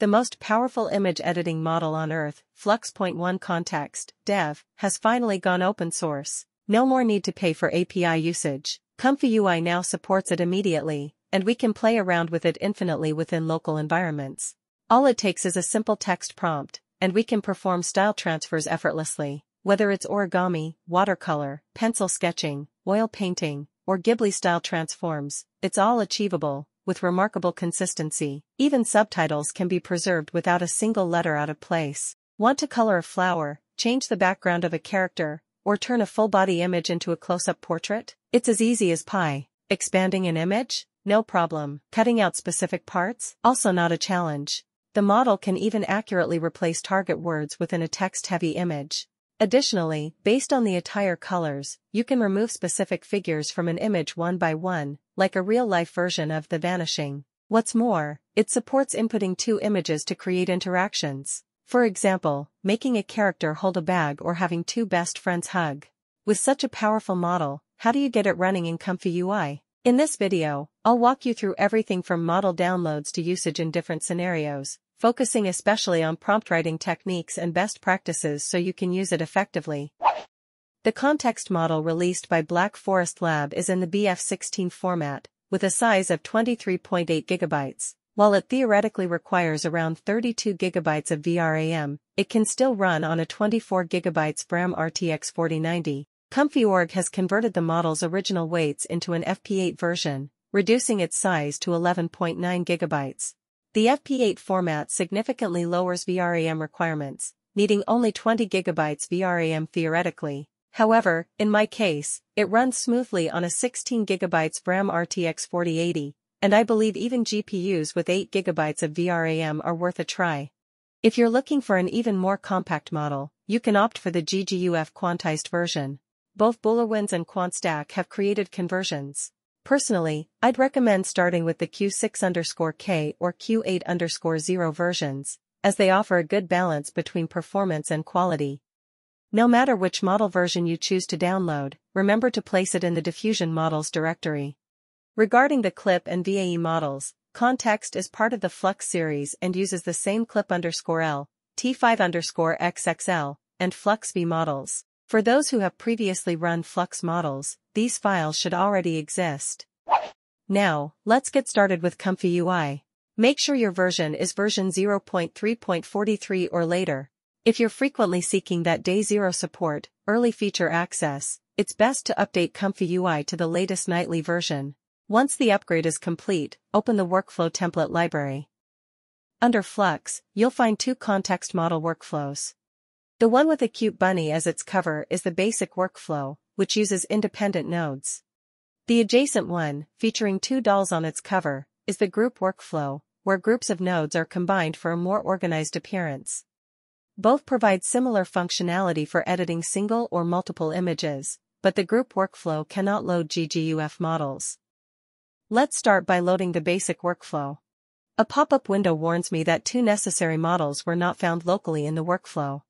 The most powerful image editing model on Earth, FLUX.1 Kontext, Dev, has finally gone open source. No more need to pay for API usage. ComfyUI now supports it immediately, and we can play around with it infinitely within local environments. All it takes is a simple text prompt, and we can perform style transfers effortlessly. Whether it's origami, watercolor, pencil sketching, oil painting, or Ghibli-style transforms, it's all achievable, with remarkable consistency. Even subtitles can be preserved without a single letter out of place. Want to color a flower, change the background of a character, or turn a full-body image into a close-up portrait? It's as easy as pie. Expanding an image? No problem. Cutting out specific parts? Also not a challenge. The model can even accurately replace target words within a text-heavy image. Additionally, based on the attire colors, you can remove specific figures from an image one by one, like a real-life version of The Vanishing. What's more, it supports inputting two images to create interactions. For example, making a character hold a bag or having two best friends hug. With such a powerful model, how do you get it running in ComfyUI? In this video, I'll walk you through everything from model downloads to usage in different scenarios, focusing especially on prompt writing techniques and best practices so you can use it effectively. The Kontext model released by Black Forest Lab is in the BF16 format, with a size of 23.8 GB. While it theoretically requires around 32 GB of VRAM, it can still run on a 24 GB VRAM RTX 4090. ComfyOrg has converted the model's original weights into an FP8 version, reducing its size to 11.9 GB. The FP8 format significantly lowers VRAM requirements, needing only 20 GB VRAM theoretically. However, in my case, it runs smoothly on a 16 GB VRAM RTX 4080, and I believe even GPUs with 8 GB of VRAM are worth a try. If you're looking for an even more compact model, you can opt for the GGUF quantized version. Both BullorWinds and QuantStack have created conversions. Personally, I'd recommend starting with the Q6_K or Q8_0 versions, as they offer a good balance between performance and quality. No matter which model version you choose to download, remember to place it in the Diffusion Models directory. Regarding the Clip and VAE models, Kontext is part of the FLUX series and uses the same Clip_L, T5_XXL, and FluxV models. For those who have previously run Flux models, these files should already exist. Now, let's get started with ComfyUI. Make sure your version is version 0.3.43 or later. If you're frequently seeking that day zero support, early feature access, it's best to update ComfyUI to the latest nightly version. Once the upgrade is complete, open the Workflow Template library. Under Flux, you'll find two context model workflows. The one with a cute bunny as its cover is the basic workflow, which uses independent nodes. The adjacent one, featuring two dolls on its cover, is the group workflow, where groups of nodes are combined for a more organized appearance. Both provide similar functionality for editing single or multiple images, but the group workflow cannot load GGUF models. Let's start by loading the basic workflow. A pop-up window warns me that two necessary models were not found locally in the workflow.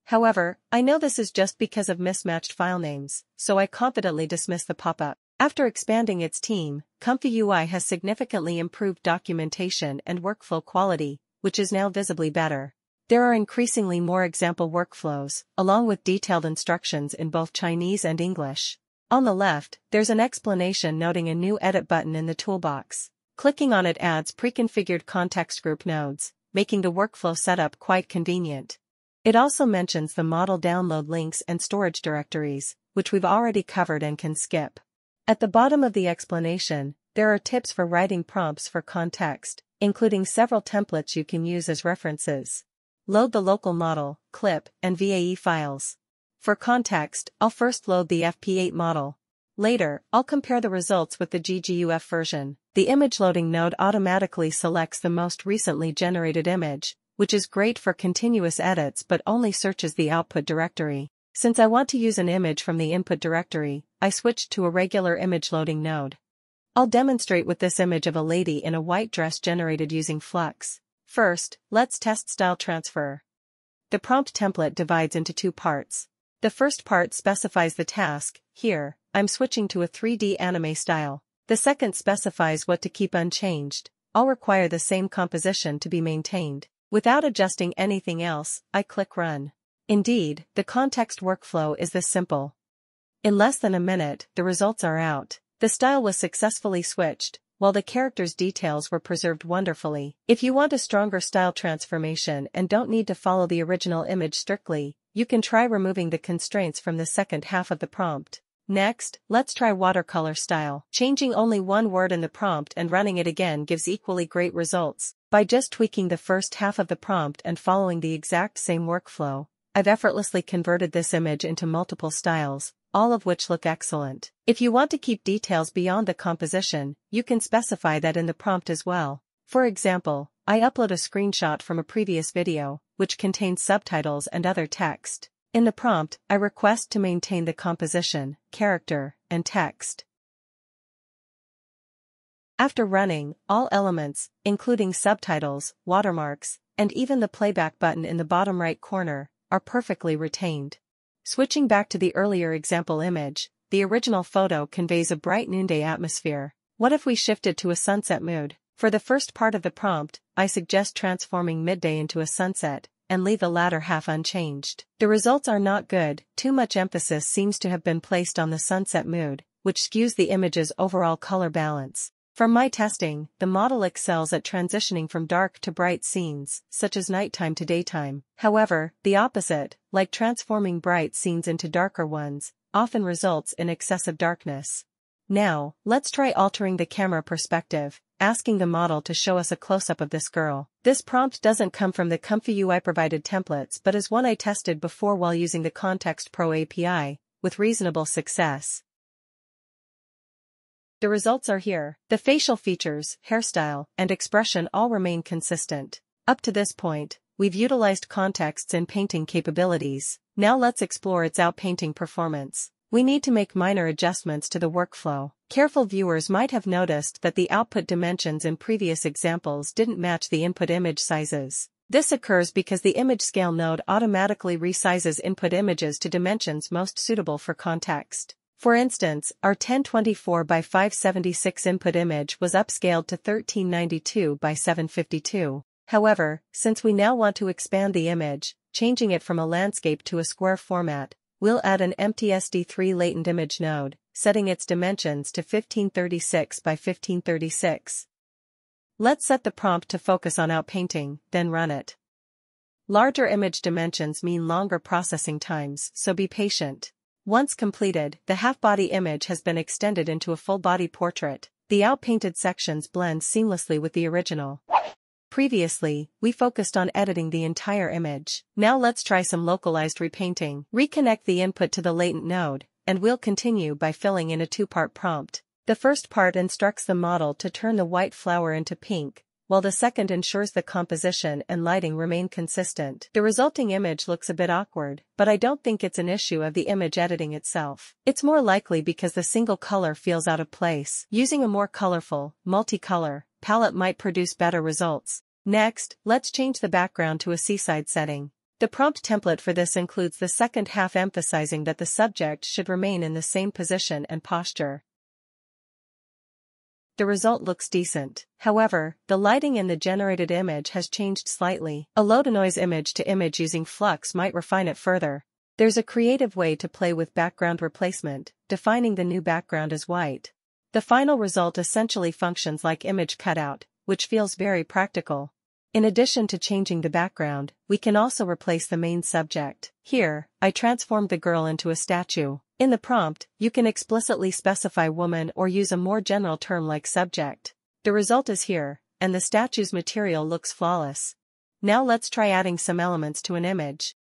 However, I know this is just because of mismatched file names, so I confidently dismiss the pop-up. After expanding its team, ComfyUI has significantly improved documentation and workflow quality, which is now visibly better. There are increasingly more example workflows, along with detailed instructions in both Chinese and English. On the left, there's an explanation noting a new edit button in the toolbox. Clicking on it adds pre-configured context group nodes, making the workflow setup quite convenient. It also mentions the model download links and storage directories, which we've already covered and can skip. At the bottom of the explanation, there are tips for writing prompts for Kontext, including several templates you can use as references. Load the local model, clip, and VAE files. For context, I'll first load the FP8 model. Later, I'll compare the results with the GGUF version. The image loading node automatically selects the most recently generated image, which is great for continuous edits but only searches the output directory. Since I want to use an image from the input directory, I switched to a regular image loading node. I'll demonstrate with this image of a lady in a white dress generated using Flux. First, let's test style transfer. The prompt template divides into two parts. The first part specifies the task. Here, I'm switching to a 3D anime style. The second specifies what to keep unchanged. I'll require the same composition to be maintained. Without adjusting anything else, I click Run. Indeed, the Kontext workflow is this simple. In less than a minute, the results are out. The style was successfully switched, while the character's details were preserved wonderfully. If you want a stronger style transformation and don't need to follow the original image strictly, you can try removing the constraints from the second half of the prompt. Next, let's try watercolor style. Changing only one word in the prompt and running it again gives equally great results. By just tweaking the first half of the prompt and following the exact same workflow, I've effortlessly converted this image into multiple styles, all of which look excellent. If you want to keep details beyond the composition, you can specify that in the prompt as well. For example, I upload a screenshot from a previous video, which contains subtitles and other text. In the prompt, I request to maintain the composition, character, and text. After running, all elements, including subtitles, watermarks, and even the playback button in the bottom right corner, are perfectly retained. Switching back to the earlier example image, the original photo conveys a bright noonday atmosphere. What if we shifted to a sunset mood? For the first part of the prompt, I suggest transforming midday into a sunset, and leave the latter half unchanged. The results are not good. Too much emphasis seems to have been placed on the sunset mood, which skews the image's overall color balance. From my testing, the model excels at transitioning from dark to bright scenes, such as nighttime to daytime. However, the opposite, like transforming bright scenes into darker ones, often results in excessive darkness. Now, let's try altering the camera perspective, asking the model to show us a close-up of this girl. This prompt doesn't come from the ComfyUI provided templates but is one I tested before while using the Kontext Pro API, with reasonable success. The results are here. The facial features, hairstyle, and expression all remain consistent. Up to this point, we've utilized Kontekst's inpainting capabilities. Now let's explore its outpainting performance. We need to make minor adjustments to the workflow. Careful viewers might have noticed that the output dimensions in previous examples didn't match the input image sizes. This occurs because the image scale node automatically resizes input images to dimensions most suitable for context. For instance, our 1024 by 576 input image was upscaled to 1392 by 752. However, since we now want to expand the image, changing it from a landscape to a square format, we'll add an empty SD3 latent image node, setting its dimensions to 1536 by 1536. Let's set the prompt to focus on outpainting, then run it. Larger image dimensions mean longer processing times, so be patient. Once completed, the half-body image has been extended into a full-body portrait. The outpainted sections blend seamlessly with the original. Previously, we focused on editing the entire image. Now let's try some localized repainting. Reconnect the input to the latent node, and we'll continue by filling in a two-part prompt. The first part instructs the model to turn the white flower into pink, while the second ensures the composition and lighting remain consistent. The resulting image looks a bit awkward, but I don't think it's an issue of the image editing itself. It's more likely because the single color feels out of place. Using a more colorful, multicolor palette might produce better results. Next, let's change the background to a seaside setting. The prompt template for this includes the second half emphasizing that the subject should remain in the same position and posture. The result looks decent. However, the lighting in the generated image has changed slightly. A low-to-noise image to image using Flux might refine it further. There's a creative way to play with background replacement, defining the new background as white. The final result essentially functions like image cutout, which feels very practical. In addition to changing the background, we can also replace the main subject. Here, I transformed the girl into a statue. In the prompt, you can explicitly specify woman or use a more general term like subject. The result is here, and the statue's material looks flawless. Now let's try adding some elements to an image.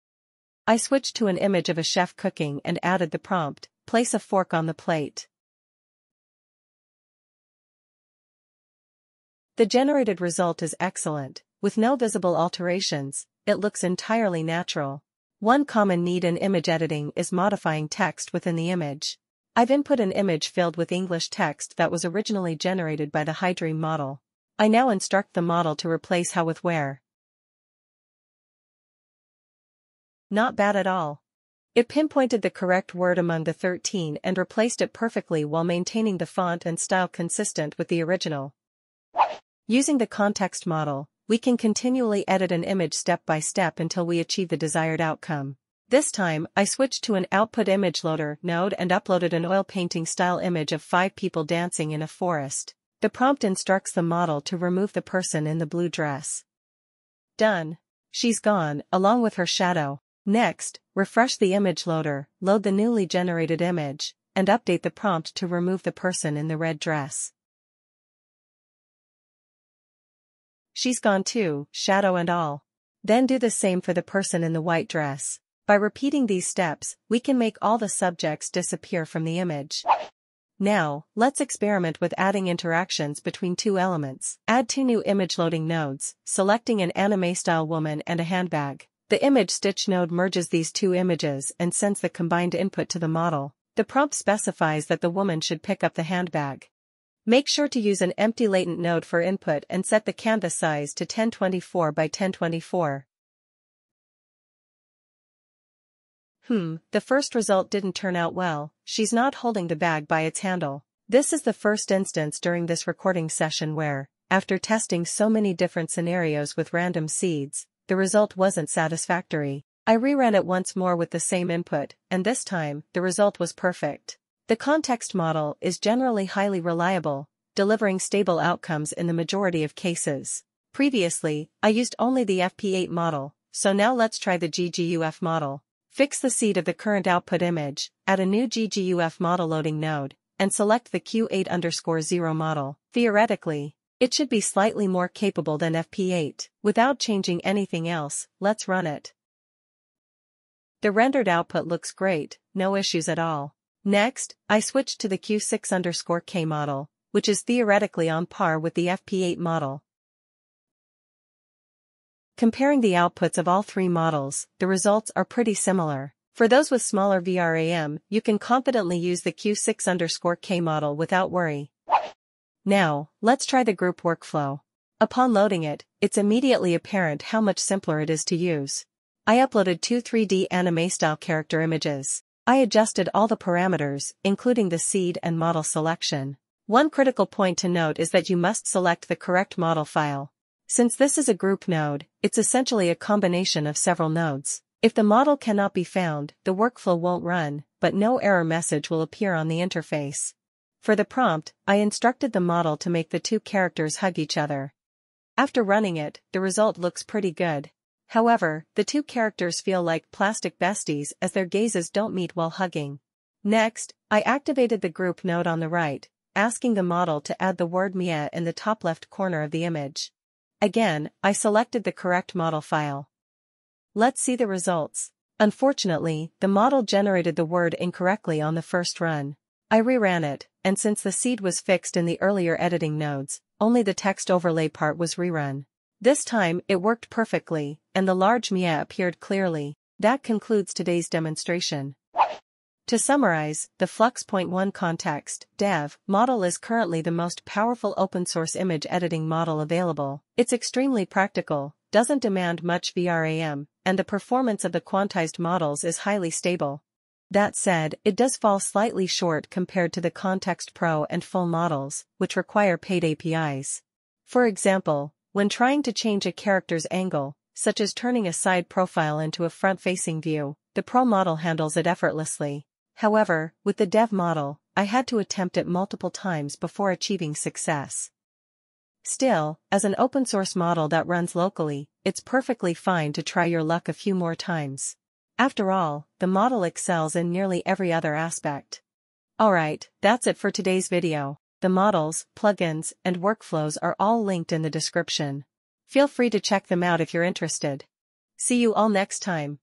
I switched to an image of a chef cooking and added the prompt, place a fork on the plate. The generated result is excellent. With no visible alterations, it looks entirely natural. One common need in image editing is modifying text within the image. I've input an image filled with English text that was originally generated by the HyDream model. I now instruct the model to replace how with where. Not bad at all. It pinpointed the correct word among the 13 and replaced it perfectly while maintaining the font and style consistent with the original. Using the context model, we can continually edit an image step by step until we achieve the desired outcome. This time, I switched to an output image loader node and uploaded an oil painting style image of 5 people dancing in a forest. The prompt instructs the model to remove the person in the blue dress. Done. She's gone, along with her shadow. Next, refresh the image loader, load the newly generated image, and update the prompt to remove the person in the red dress. She's gone too, shadow and all. Then do the same for the person in the white dress. By repeating these steps, we can make all the subjects disappear from the image. Now, let's experiment with adding interactions between two elements. Add 2 new image loading nodes, selecting an anime-style woman and a handbag. The image stitch node merges these 2 images and sends the combined input to the model. The prompt specifies that the woman should pick up the handbag. Make sure to use an empty latent node for input and set the canvas size to 1024 by 1024. The first result didn't turn out well. She's not holding the bag by its handle. This is the first instance during this recording session where, after testing so many different scenarios with random seeds, the result wasn't satisfactory. I reran it once more with the same input, and this time, the result was perfect. The context model is generally highly reliable, delivering stable outcomes in the majority of cases. Previously, I used only the FP8 model, so now let's try the GGUF model. Fix the seed of the current output image, add a new GGUF model loading node, and select the Q8_0 model. Theoretically, it should be slightly more capable than FP8. Without changing anything else, let's run it. The rendered output looks great, no issues at all. Next, I switched to the Q6_K model, which is theoretically on par with the FP8 model. Comparing the outputs of all 3 models, the results are pretty similar. For those with smaller VRAM, you can confidently use the Q6_K model without worry. Now, let's try the group workflow. Upon loading it, it's immediately apparent how much simpler it is to use. I uploaded 2 3D anime-style character images. I adjusted all the parameters, including the seed and model selection. One critical point to note is that you must select the correct model file. Since this is a group node, it's essentially a combination of several nodes. If the model cannot be found, the workflow won't run, but no error message will appear on the interface. For the prompt, I instructed the model to make the 2 characters hug each other. After running it, the result looks pretty good. However, the 2 characters feel like plastic besties as their gazes don't meet while hugging. Next, I activated the group node on the right, asking the model to add the word Mia in the top left corner of the image. Again, I selected the correct model file. Let's see the results. Unfortunately, the model generated the word incorrectly on the first run. I reran it, and since the seed was fixed in the earlier editing nodes, only the text overlay part was rerun. This time, it worked perfectly, and the large Mia appeared clearly. That concludes today's demonstration. To summarize, the FLUX.1 Kontext dev model is currently the most powerful open-source image editing model available. It's extremely practical, doesn't demand much VRAM, and the performance of the quantized models is highly stable. That said, it does fall slightly short compared to the Kontext Pro and full models, which require paid APIs. For example, when trying to change a character's angle, such as turning a side profile into a front-facing view, the Pro model handles it effortlessly. However, with the dev model, I had to attempt it multiple times before achieving success. Still, as an open-source model that runs locally, it's perfectly fine to try your luck a few more times. After all, the model excels in nearly every other aspect. Alright, that's it for today's video. The models, plugins, and workflows are all linked in the description. Feel free to check them out if you're interested. See you all next time.